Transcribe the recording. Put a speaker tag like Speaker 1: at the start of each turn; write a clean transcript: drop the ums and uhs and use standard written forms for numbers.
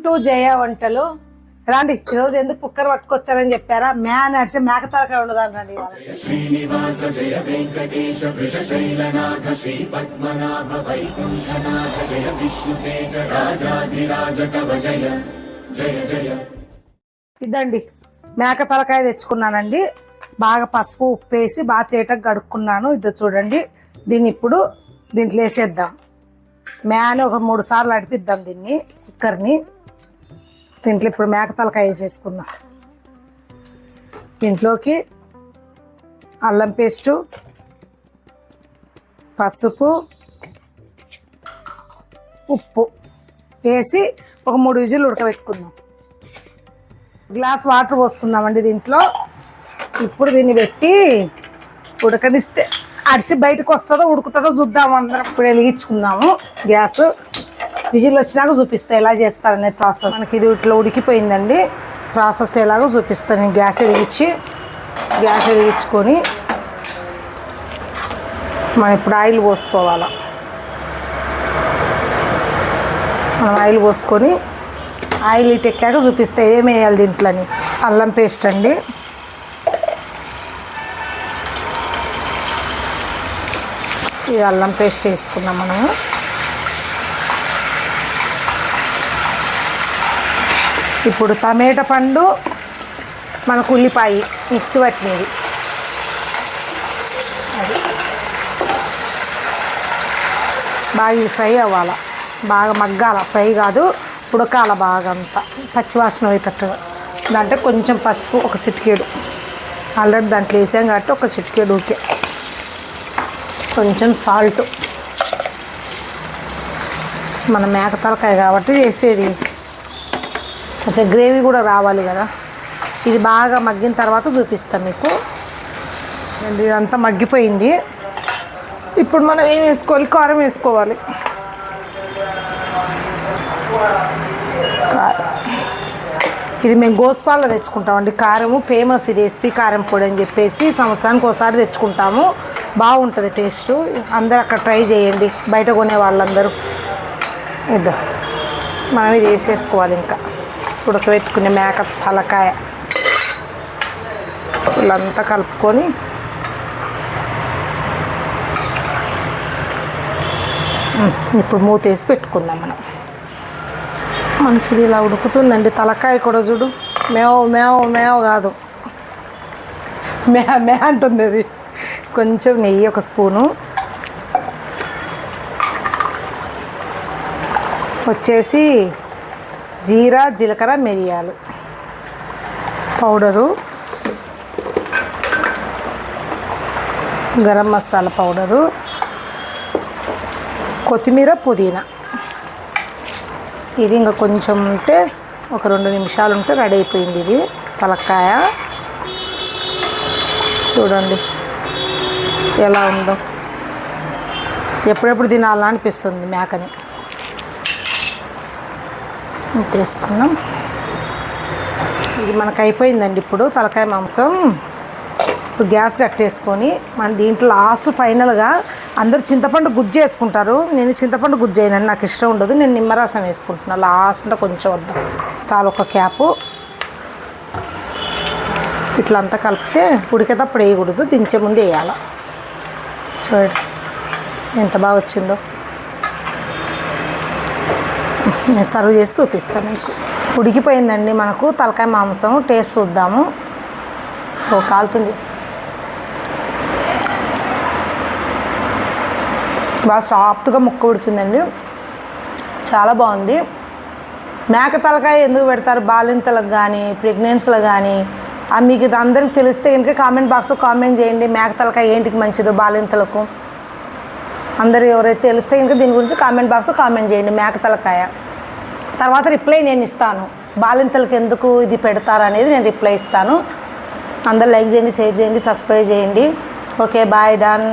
Speaker 1: To జయ వంటలు. రాండి, ఈరోజు ఎందుకు కుక్కర్ పట్టుకొచ్చారని చెప్పారా? నడిచి మేక తలకాయ ఉండదని రండి.
Speaker 2: శ్రీనివాస జయ వెంకటేశ వృషశైలనాథ శ్రీ పద్మనాభ వైకుంఠనాథ జయ విష్ణుతేజ రాజాధిరాజ కవ జయ జయ జయ.
Speaker 1: ఇదండి మేక తలకాయ తెచ్చుకున్నానండి. బాగా పసుపు ఉప్పు వేసి బాగా తేటగా కడుక్కున్నాను. ఇది చూడండి. దీన్ని ఇప్పుడు దీంట్లో వేసేద్దాం. ఒక 3 సార్లు అడిపిద్దాం దీన్ని, కుక్కర్ని. దీంట్లో ఇప్పుడు మేక తలకాయ వేసేసుకుందాం. దీంట్లోకి అల్లం పేస్టు, పసుపు, ఉప్పు వేసి ఒక 3 విజిల్లు ఉడకబెట్టుకుందాం. గ్లాస్ వాటర్ పోసుకుందామండి దీంట్లో. ఇప్పుడు దీన్ని పెట్టి ఉడకనిస్తే అడిసి బయటకు వస్తుందో ఉడుకుతుందో చూద్దాము. అందరం ఇప్పుడు వెలిగించుకుందాము గ్యాస్. విజిల్ వచ్చినాక చూపిస్తా ఎలా చేస్తారనే ప్రాసెస్. మనకి ఇది ఇట్లా ఉడికిపోయిందండి. ప్రాసెస్ ఎలాగో చూపిస్తాను. గ్యాస్ వెలిగించుకొని మనం ఇప్పుడు ఆయిల్ పోసుకోవాలి. మనం ఆయిల్ పోసుకొని ఆయిల్ ఇటు ఎక్కాక చూపిస్తే ఏమి వేయాలి దీంట్లోని. అల్లం పేస్ట్ అండి, ఈ అల్లం పేస్ట్ వేసుకున్నాం మనము. ఇప్పుడు టమాటా పండు, మనకు ఉల్లిపాయ మిక్సీ పట్టినది అది బాగా ఫ్రై అవ్వాలి, బాగా మగ్గాల. ఫ్రై కాదు, ఉడకాల బాగా అంతా పచ్చివాసన పోయేటట్టుగా. దాంట్లో కొంచెం పసుపు, ఒక చిటికేడు. ఆల్రెడీ దాంట్లో వేసాం కాబట్టి ఒక చిటికేడు ఊకే. కొంచెం సాల్ట్. మన మేక తలకాయ కాబట్టి చేసేది కొంచెం గ్రేవీ కూడా రావాలి కదా. ఇది బాగా మగ్గిన తర్వాత చూపిస్తాను మీకు. ఇదంతా మగ్గిపోయింది. ఇప్పుడు మనం ఏం వేసుకోవాలి? కారం వేసుకోవాలి. ఇది మేము గోస్పాల్లో తెచ్చుకుంటామండి. కారము ఫేమస్ ఇది, ఎస్పీ కారం పొడి అని చెప్పేసి సంవత్సరానికి ఒకసారి తెచ్చుకుంటాము. బాగుంటుంది టేస్ట్. అందరూ అక్కడ ట్రై చేయండి, బయట కొనే వాళ్ళందరూ. ఇద్దాం మనం ఇది వేసేసుకోవాలి. ఇంకా ఉడకబెట్టుకునే మేక తలకాయ ఇలాంతా కలుపుకొని ఇప్పుడు మూత వేసి పెట్టుకుందాం మనం. మనకి ఇది ఇలా ఉడుకుతుందండి. తలకాయ కూడా చూడు, మేవ కాదు, మే అంటుంది అది. కొంచెం నెయ్యి, ఒక స్పూను వచ్చేసి జీరా, జీలకర్ర, మిరియాలు పౌడరు, గరం మసాలా పౌడరు, కొత్తిమీర, పుదీనా. ఇది ఇంకా కొంచెం ఉంటే ఒక 2 నిమిషాలు ఉంటే రెడీ అయిపోయింది ఇది తలకాయ. చూడండి ఎలా ఉందో. ఎప్పుడెప్పుడు తినాలా అనిపిస్తుంది మేకని. తీసుకున్నాం. ఇది మనకు అయిపోయిందండి ఇప్పుడు తలకాయ మాంసం. ఇప్పుడు గ్యాస్ కట్టేసుకొని మన దీంట్లో లాస్ట్ ఫైనల్గా అందరూ చింతపండు గుజ్జు వేసుకుంటారు. నేను చింతపండు గుజ్జు అయినండి, నాకు ఇష్టం ఉండదు. నేను నిమ్మరసం వేసుకుంటున్నాను లాస్ట్లో. కొంచెం వద్దాం చాలు, ఒక క్యాపు. ఇట్లా అంతా కలిపితే ఉడికేటప్పుడు వేయకూడదు, దించే ముందు వేయాలి. చూడండి ఎంత బాగా వచ్చిందో. నేను సర్వ్ చేసి చూపిస్తాను మీకు. ఉడికిపోయిందండి మనకు తలకాయ మాంసం. టేస్ట్ చూద్దాము. కాలుతుంది. బాగా సాఫ్ట్గా ముక్క ఉడుతుందండి, చాలా బాగుంది. మేక తలకాయ ఎందుకు పెడతారు బాలింతలకు కానీ ప్రెగ్నెన్సీలకు కానీ? మీకు ఇది అందరికీ తెలిస్తే కనుక కామెంట్ బాక్స్లో కామెంట్ చేయండి. మేక తలకాయ ఏంటికి మంచిదో బాలింతలకు. అందరూ ఎవరైతే తెలిస్తే కనుక దీని గురించి కామెంట్ బాక్స్లో కామెంట్ చేయండి. మేక తలకాయ తర్వాత రిప్లై నేను ఇస్తాను. బాలింతలకు ఎందుకు ఇది పెడతారు అనేది నేను రిప్లై ఇస్తాను. అందరూ లైక్ చేయండి, షేర్ చేయండి, సబ్స్క్రైబ్ చేయండి. Okay, bye, done.